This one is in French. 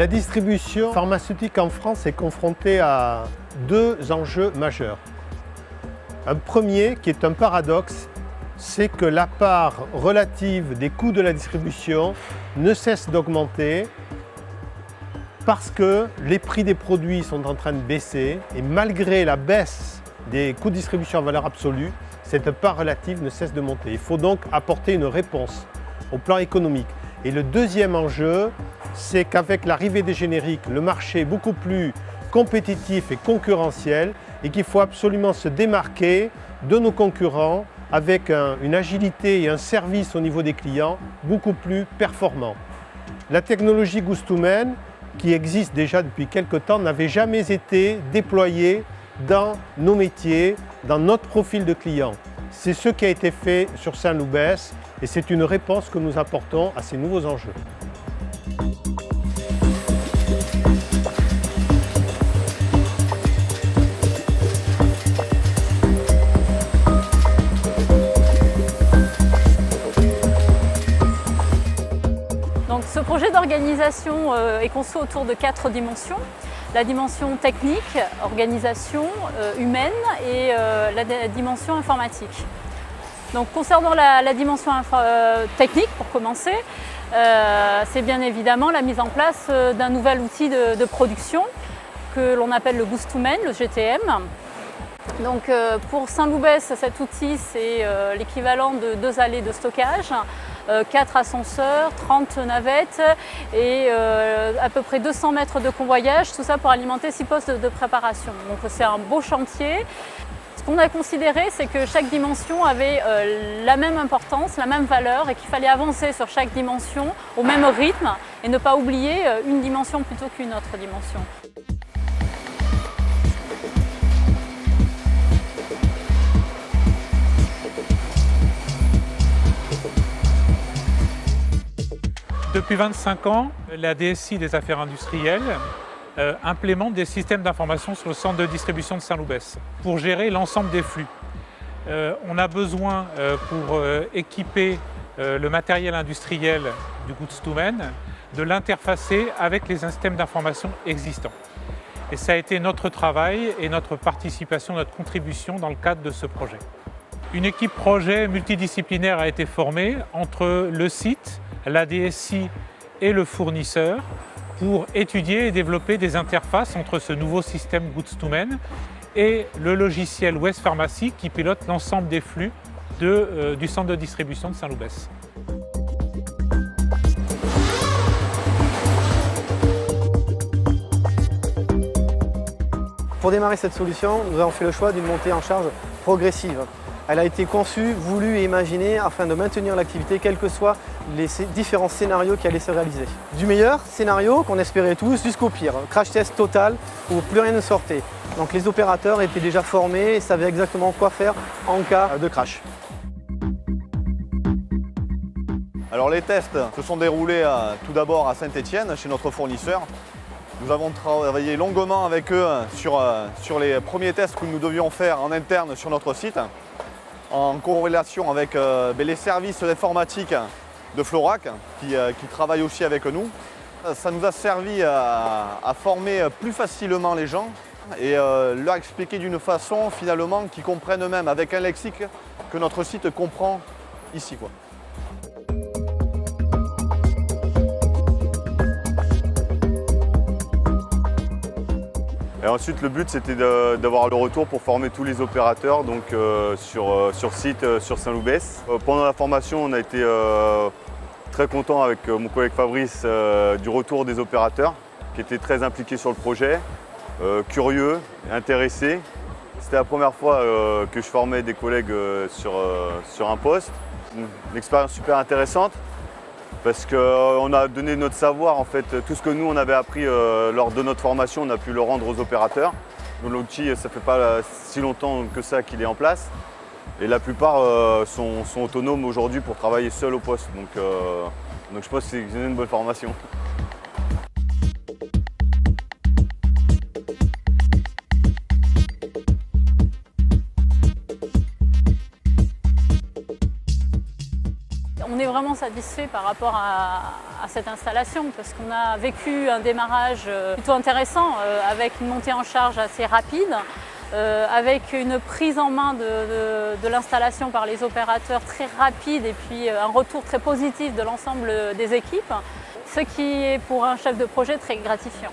La distribution pharmaceutique en France est confrontée à deux enjeux majeurs. Un premier, qui est un paradoxe, c'est que la part relative des coûts de la distribution ne cesse d'augmenter parce que les prix des produits sont en train de baisser et malgré la baisse des coûts de distribution en valeur absolue, cette part relative ne cesse de monter. Il faut donc apporter une réponse au plan économique. Et le deuxième enjeu, c'est qu'avec l'arrivée des génériques, le marché est beaucoup plus compétitif et concurrentiel et qu'il faut absolument se démarquer de nos concurrents avec une agilité et un service au niveau des clients beaucoup plus performants. La technologie Goustoumane, qui existe déjà depuis quelque temps, n'avait jamais été déployée dans nos métiers, dans notre profil de client. C'est ce qui a été fait sur Saint-Loubès et c'est une réponse que nous apportons à ces nouveaux enjeux. Donc, ce projet d'organisation est conçu autour de 4 dimensions. La dimension technique, organisation, humaine et la dimension informatique. Donc, concernant la dimension technique, pour commencer, c'est bien évidemment la mise en place d'un nouvel outil de production que l'on appelle le Goustoumane, le GTM. Donc, pour Saint-Loubès, cet outil, c'est l'équivalent de 2 allées de stockage, 4 ascenseurs, 30 navettes et à peu près 200 mètres de convoyage, tout ça pour alimenter 6 postes de préparation. Donc c'est un beau chantier. Ce qu'on a considéré, c'est que chaque dimension avait la même importance, la même valeur et qu'il fallait avancer sur chaque dimension au même rythme et ne pas oublier une dimension plutôt qu'une autre dimension. Depuis 25 ans, la DSI des affaires industrielles implémente des systèmes d'information sur le centre de distribution de Saint-Loubès pour gérer l'ensemble des flux. On a besoin, pour équiper le matériel industriel du Goustoumane, de l'interfacer avec les systèmes d'information existants. Et ça a été notre travail et notre participation, notre contribution dans le cadre de ce projet. Une équipe projet multidisciplinaire a été formée entre le site, la DSI et le fournisseur pour étudier et développer des interfaces entre ce nouveau système Goustoumane et le logiciel West Pharmacy qui pilote l'ensemble des flux du centre de distribution de Saint-Loubès. Pour démarrer cette solution, nous avons fait le choix d'une montée en charge progressive. Elle a été conçue, voulue et imaginée afin de maintenir l'activité quels que soient les différents scénarios qui allaient se réaliser. Du meilleur scénario qu'on espérait tous jusqu'au pire, crash test total où plus rien ne sortait. Donc les opérateurs étaient déjà formés et savaient exactement quoi faire en cas de crash. Alors les tests se sont déroulés tout d'abord à Saint-Étienne, chez notre fournisseur. Nous avons travaillé longuement avec eux sur les premiers tests que nous devions faire en interne sur notre site, en corrélation avec les services d'informatique de Florac qui travaillent aussi avec nous. Ça nous a servi à former plus facilement les gens et leur expliquer d'une façon finalement qu'ils comprennent eux-mêmes avec un lexique que notre site comprend ici, quoi. Et ensuite, le but, c'était d'avoir le retour pour former tous les opérateurs donc, sur site, sur Saint-Loubès. Pendant la formation, on a été très content avec mon collègue Fabrice du retour des opérateurs qui étaient très impliqués sur le projet, curieux, intéressés. C'était la première fois que je formais des collègues sur un poste. Une expérience super intéressante. Parce qu'on a donné notre savoir, en fait, tout ce que nous on avait appris lors de notre formation, on a pu le rendre aux opérateurs. L'outil, ça ne fait pas si longtemps que ça qu'il est en place. Et la plupart sont autonomes aujourd'hui pour travailler seuls au poste. Donc je pense que c'est une bonne formation. On est vraiment satisfaits par rapport à cette installation parce qu'on a vécu un démarrage plutôt intéressant avec une montée en charge assez rapide, avec une prise en main de l'installation par les opérateurs très rapide et puis un retour très positif de l'ensemble des équipes, ce qui est pour un chef de projet très gratifiant.